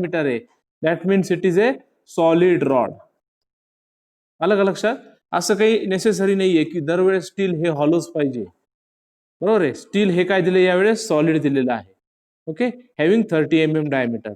Metre आहे, that means it is a solid rod. आलं का लक्षात? असं काही नेसेसरी नाहीये की दरवेळेस स्टील हे हॉलोच पाहिजे. बरोबर आहे, स्टील हे काय दिले यावेळेस सॉलिड दिलेलं आहे. Okay, having 30 mm diameter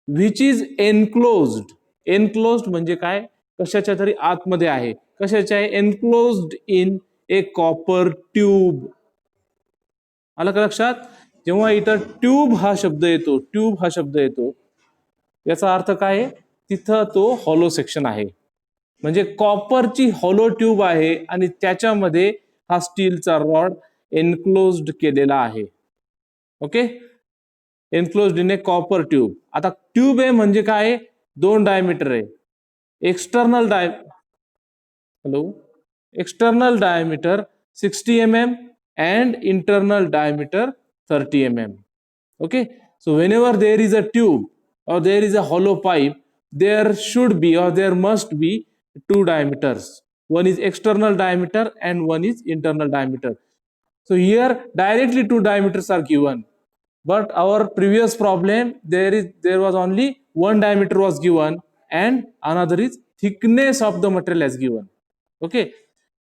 which is enclosed. Enclosed म्हणजे काय? कशाच्या तरी आतमध्ये आहे. कशाच्या आहे? Enclosed in A copper tube. आलं का लक्षात? जेव्हा इथं ट्यूब हा शब्द येतो, याचा अर्थ काय आहे? तिथं तो हॉलो सेक्शन आहे, म्हणजे कॉपरची हॉलो ट्यूब आहे आणि त्याच्यामध्ये हा स्टीलचा रॉड एनक्लोज्ड केलेला आहे. Okay, enclosed in A copper tube. आता ट्यूब आहे म्हणजे काय? 2 डायमीटर आहे. External diameter 60 mm and internal diameter 30 mm. Okay, so whenever there is a tube or there is a hollow pipe, there should be or there must be 2 diameters. One is external diameter and one is internal diameter. So here directly 2 diameters are given, but our previous problem there was only 1 diameter was given and another is thickness of the material as given. Okay,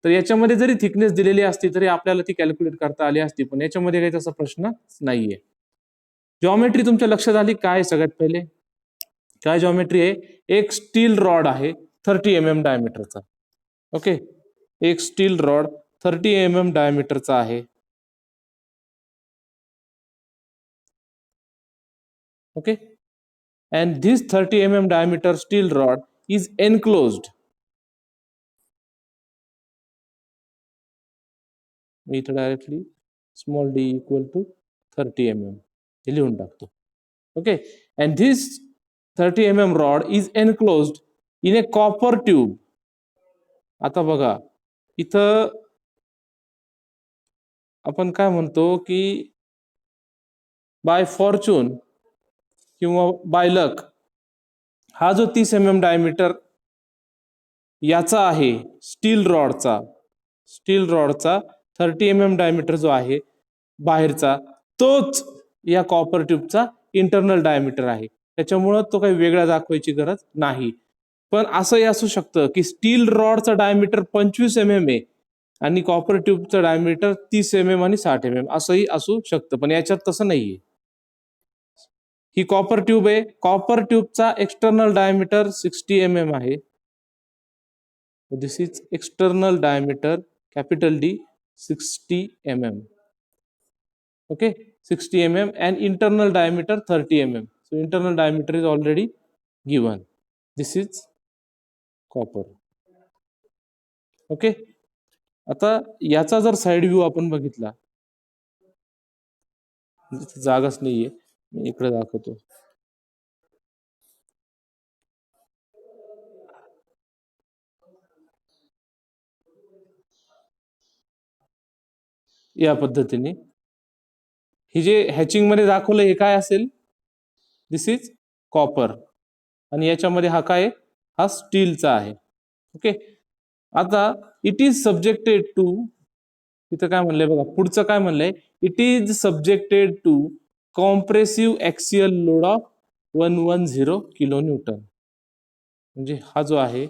तर याच्यामध्ये जरी thickness दिलेली असती तरी आपल्याला ती calculate करता आली असती, पण याच्यामध्ये काही तसा प्रश्न नाहीये. जॉमेट्री तुमच्या लक्षात आली काय? सगळ्यात पहिले काय जॉमेट्री आहे? एक स्टील रॉड आहे 30 mm डायमीटरचा. ओके, एक स्टील रॉड 30 mm डायमीटरचा आहे. Okay, and this 30 mm diameter steel rod is enclosed. मी इथं directly small d equal to 30 mm हे लिहून टाकतो. Okay, and this 30 mm rod is enclosed in a copper tube. आता बघा इथं आपण काय म्हणतो की बाय फॉर्च्यून किंवा बाय लक हा जो 30 mm डायमीटर याचा आहे स्टील रॉडचा 30 mm डायमीटर जो आहे बाहेरचा, तोच या कॉपर ट्यूबचा इंटरनल डायमीटर आहे. त्याच्यामुळं तो काही वेगळा दाखवायची गरज नाही. पण असंही असू शकतं की स्टील रॉडचा डायमीटर 25 mm आहे आणि कॉपर ट्यूबचं डायमीटर 30 mm आणि 60 mm असंही असू शकतं, पण याच्यात तसं नाहीये. ही कॉपर ट्यूब आहे, कॉपर ट्यूबचा एक्सटर्नल डायमीटर 60 mm आहे. This is external diameter capital D 60 mm. Okay, 60 mm and internal diameter 30 mm. So internal diameter is already given. This is copper. Okay, आता याचा जर साइड व्ह्यू आपण बघितला, जागाच नाहीये, मी इकडे दाखवतो. या पद्धतीने हे जे हॅचिंग मध्ये दाखवलं हे काय असेल? दिस इज कॉपर आणि याच्यामध्ये हा काय? हा स्टीलचा आहे. ओके, आता इट इज सब्जेक्टेड टू, इथं काय म्हणलंय बघा, पुढचं काय म्हणलंय? It is subjected to compressive axial load of 110 kilo newton. म्हणजे हा जो आहे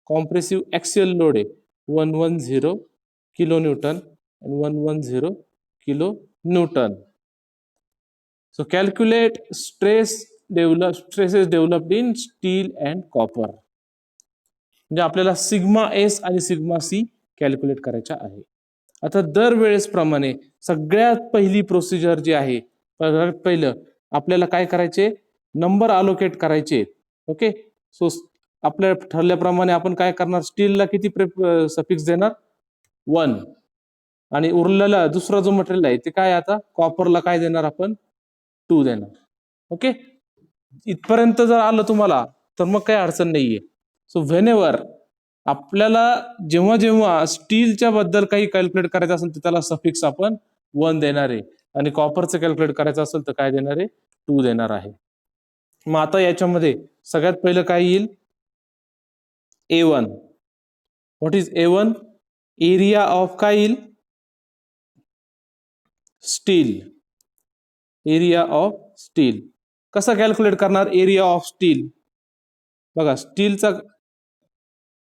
कॉम्प्रेसिव्ह ऍक्सियल लोड आहे 110 kilo newton and 110 kilo newton. So calculate stresses developed in steel and copper. म्हणजे आपल्याला सिग्मा एस आणि सिग्मा सी कॅल्क्युलेट करायच्या आहे. आता दरवेळेस प्रमाणे सगळ्यात पहिली प्रोसिजर जी आहे, पहिलं आपल्याला काय करायचे? नंबर अलोकेट करायचे. ओके, सो आपल्या ठरल्याप्रमाणे आपण काय करणार? स्टीलला किती सफिक्स देणार? 1 आणि उरलेला दुसरा जो मटेरियल आहे ते काय? आता कॉपरला काय देणार आपण? 2 देणार. ओके, इथपर्यंत जर आलं तुम्हाला तर मग काही अडचण नाहीये. सो व्हेनेवर आपल्याला जेव्हा जेव्हा स्टीलच्या बद्दल काही कॅल्क्युलेट करायचं असेल तर त्याला सफिक्स आपण 1 देणार आहे आणि कॉपरचं कॅल्क्युलेट करायचं असेल तर काय देणार आहे? 2 देणार आहे. मग आता याच्यामध्ये सगळ्यात पहिलं काय येईल? A1. What is A1? Area of काय येईल? स्टील. Area of steel. कसं कॅल्क्युलेट करणार एरिया ऑफ स्टील? बघा स्टीलचा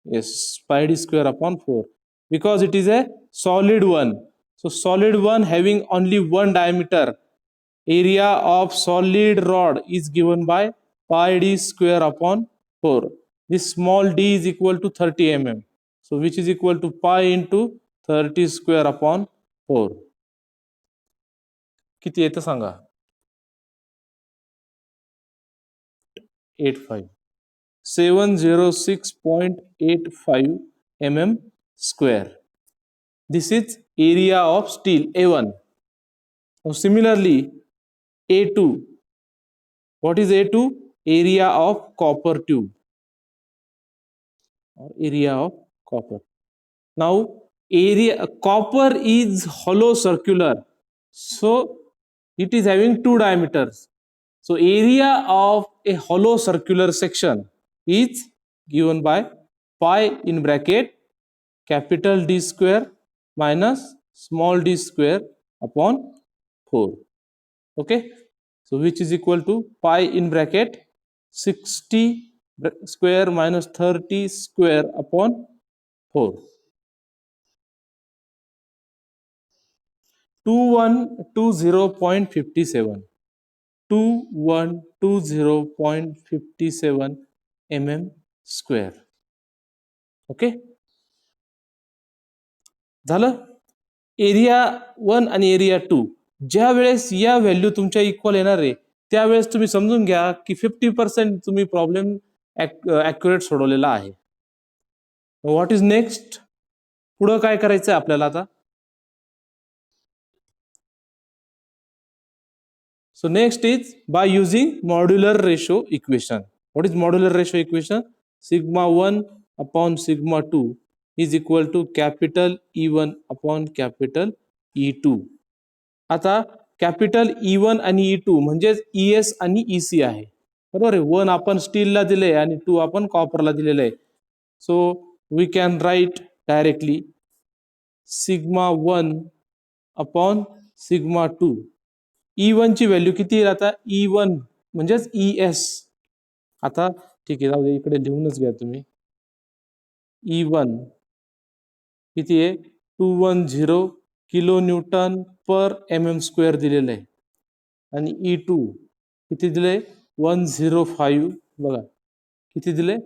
yes pi d square upon 4 because it is a solid one. So solid one having only one diameter, area of solid rod is given by pi d square upon 4. This small d is equal to 30 mm. So which is equal to pi into 30 square upon 4. किती येतं सांगा? 85. 706.85 mm square. This is area of steel A1. Now similarly, A2. What is A2? Area of copper tube or area of copper. Now area copper is hollow circular, so it is having two diameters. So area of a hollow circular section is given by pi in bracket capital D square minus small d square upon 4. Okay, so which is equal to pi in bracket 60 square minus 30 square upon 4. 2120.57 2120.57 mm square. Okay, झालं. Area 1 आणि area 2 ज्या वेळेस या value तुमच्या equal येणार आहे त्यावेळेस तुम्ही समजून घ्या की 50% तुम्ही प्रॉब्लेम ॲक्युरेट सोडवलेला आहे. What is next? पुढं काय करायचं आहे आपल्याला आता? So next is by using modular ratio equation. What is modular ratio equation? Sigma 1 upon sigma 2 is equal to capital E1 upon capital E2. आता कॅपिटल E1 आणि E2 म्हणजेच ES आणि EC आहे, बरोबर आहे. 1 आपण स्टीलला दिले आणि 2 आपण कॉपरला दिलेले आहे. So we can write directly sigma 1 upon sigma 2. E1 ची व्हॅल्यू किती येईल आता? E1 म्हणजेच ES. आता ठीक आहे, जाऊ दे, इकडे लिहूनच घ्या तुम्ही. E1 किती आहे? 210 किलो न्यूटन पर mm स्क्वेअर दिलेलं आहे आणि E2 किती दिले? 105. बघा किती दिले?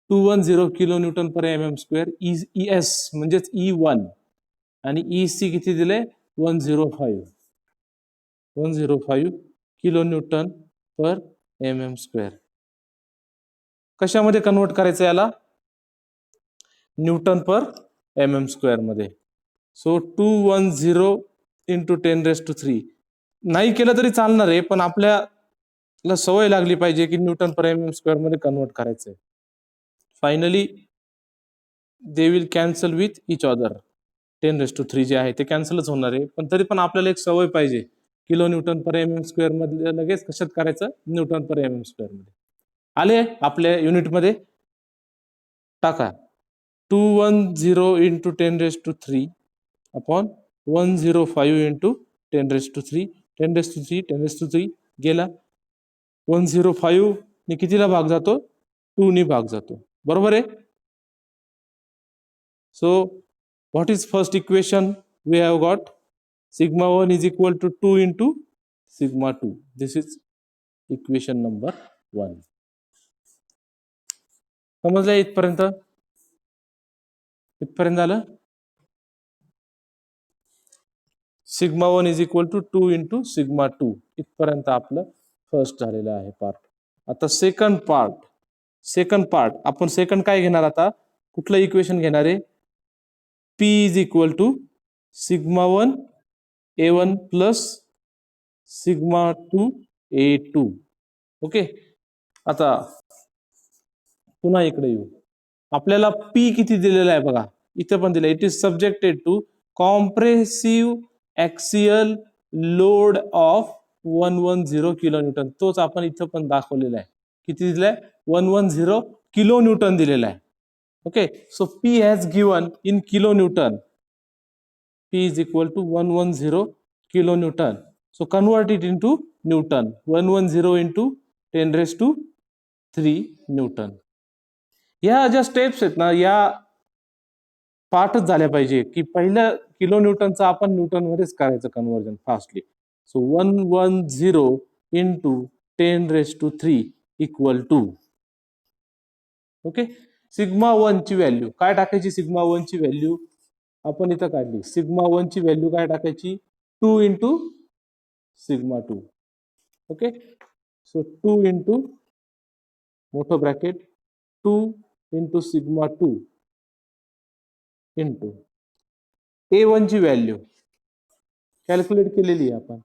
210 किलो न्यूटन पर mm स्क्वेअर. ES म्हणजेच E1 आणि EC किती दिले? 105 किलो न्यूटन पर mm स्क्वेअर. कशामध्ये कन्वर्ट करायचं याला? न्यूटन पर mm स्क्वेअर मध्ये. सो 210 इंटू 10⁻³ नाही केलं तरी चालणार आहे, पण आपल्याला सवय लागली पाहिजे की न्यूटन पर mm स्क्वेअर मध्ये कन्वर्ट करायचंय. Finally they will cancel with each other. 10⁻³ जे आहे ते कॅन्सलच होणार आहे, पण तरी पण आपल्याला एक सवय पाहिजे किलो न्यूटन पर mm स्क्वेअर मध्ये लगेच कशात करायचं? न्यूटन पर mm स्क्वेअर मध्ये. आले आपल्या युनिट मध्ये टाका. 210 इंटू 10⁻³ अपॉन 105 इंटू 10⁻³ 10⁻³ गेला. 105 ने कितीला भाग जातो? 2 ने भाग जातो, बरोबर आहे. So what is first equation we have got? Sigma 1 is equal to 2 into sigma 2. This is equation number 1. समजलं इथपर्यंत? इथपर्यंत झालं? Sigma 1 is equal to 2 into sigma 2 इथपर्यंत आपलं फर्स्ट झालेलं आहे पार्ट. आता सेकंड पार्ट आपण सेकंड काय घेणार आता? कुठलं इक्वेशन घेणार आहे? P is equal to sigma 1 A1 plus sigma 2 A2. Okay, आता पुन्हा इकडे येऊ. आपल्याला P किती दिलेला आहे बघा, इथे पण दिलं. It is subjected to compressive axial load of 110 kilo newton. तोच आपण इथं पण दाखवलेला आहे. किती दिलाय? 110 किलो न्यूटन दिलेला आहे. Okay, so P has given in kilo newton. P is equal to 110 kilo newton. So convert it into newton. 110 into 10⁻³ newton. ह्या ज्या स्टेप्स आहेत ना, या पाठच झाल्या पाहिजे की पहिलं किलो न्यूटनचं आपण न्यूटन मध्येच करायचं conversion fastly. So 110 into 10⁻³ equal to, okay, sigma 1 ची व्हॅल्यू काय टाकायची? सिग्मा 1 ची व्हॅल्यू आपण इथं काढली. सिग्मा 1 ची व्हॅल्यू काय टाकायची? 2 into sigma 2. Okay, so 2 into मोठं bracket 2 into sigma 2 into A1 ची व्हॅल्यू कॅल्क्युलेट केलेली आहे आपण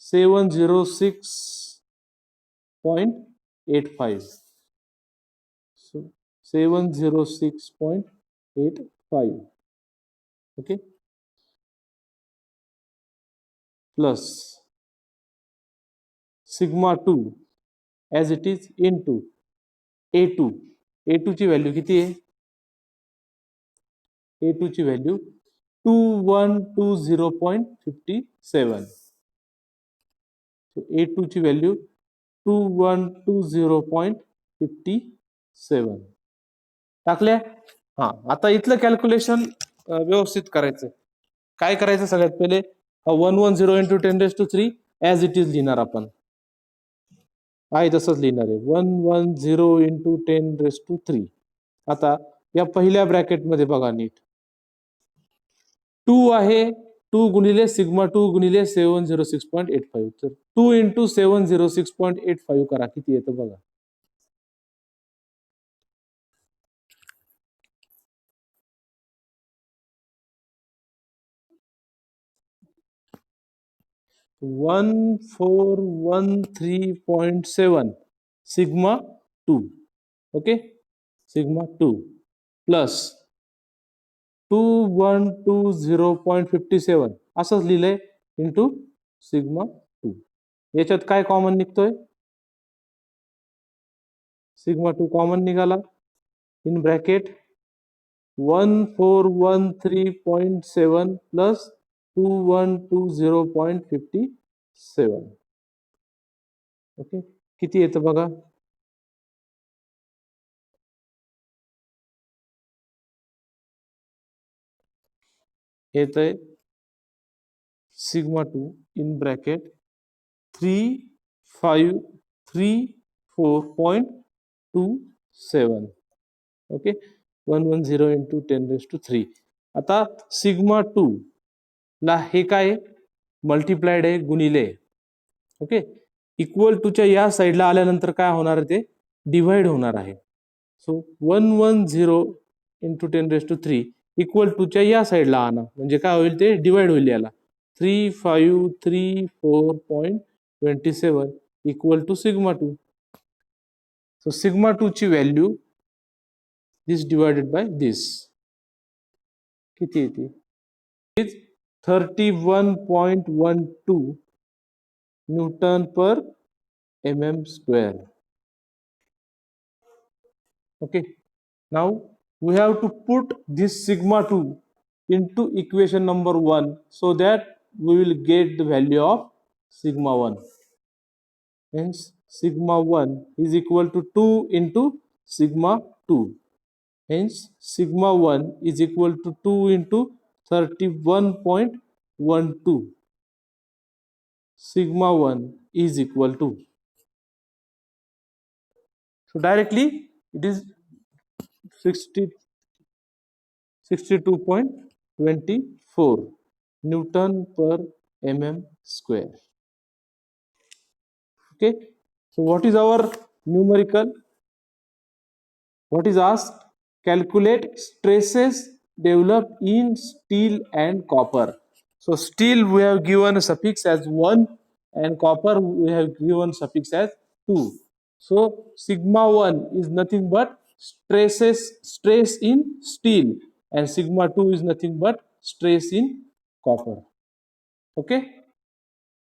706.85. So 706.85, okay, plus sigma 2 as it is into A2. A2 ची व्हॅल्यू किती आहे? A2 ची व्हॅल्यू 2120.57. A2 ची व्हॅल्यू 2120.57 टाकल्या. हा, आता इथलं कॅल्क्युलेशन व्यवस्थित करायचं. काय करायचं? सगळ्यात पहिले 110 इंटू 10⁻³ ॲज इट इज लिहिणार आपण. आहे तसंच लिहिणार आहे 110 इंटू 10⁻³. आता या पहिल्या ब्रॅकेटमध्ये बघा नीट, 2 आहे, 2 गुणिले सिग्मा 2 गुणिले 706.85. तर 2 इंटू 706.85 करा, किती येतं बघा. One 1413.7 sigma 2, okay, sigma 2 plus 2120.57 असंच लिहिलंय इंटू सिग्मा 2. याच्यात काय कॉमन निघतोय? सिग्मा 2 कॉमन निघाला. इन ब्रॅकेट 1413.7 प्लस 2120.57, ओके, किती येतं बघा. येतंय sigma 2 in bracket 3534.27, okay, 110 into 10⁻³. आता सिग्मा 2 ला हे काय मल्टिप्लाइड आहे, गुणिले, ओके, इक्वल टूच्या या साईडला आल्यानंतर काय होणार आहे? ते डिव्हाइड होणार आहे. सो 110 इंटू 10⁻³ इक्वल टूच्या या साईडला आणा, म्हणजे काय होईल? ते डिवाइड होईल याला. 3534.27 equal to sigma 2. So sigma 2 ची value this divided by this किती येते? 31.12 newton per mm². Okay, now we have to put this sigma 2 into equation number 1 so that we will get the value of sigma 1. Hence sigma 1 is equal to 2 into sigma 2. Hence sigma 1 is equal to 2 into 31.12. Sigma 1 is equal to, so directly it is 62.24 Newton per mm². Okay, so what is our numerical? What is asked? Calculate stresses developed in steel and copper. So steel we have given a suffix as 1 and copper we have given suffix as 2. So sigma 1 is nothing but stress in steel and sigma 2 is nothing but stress in copper. Okay.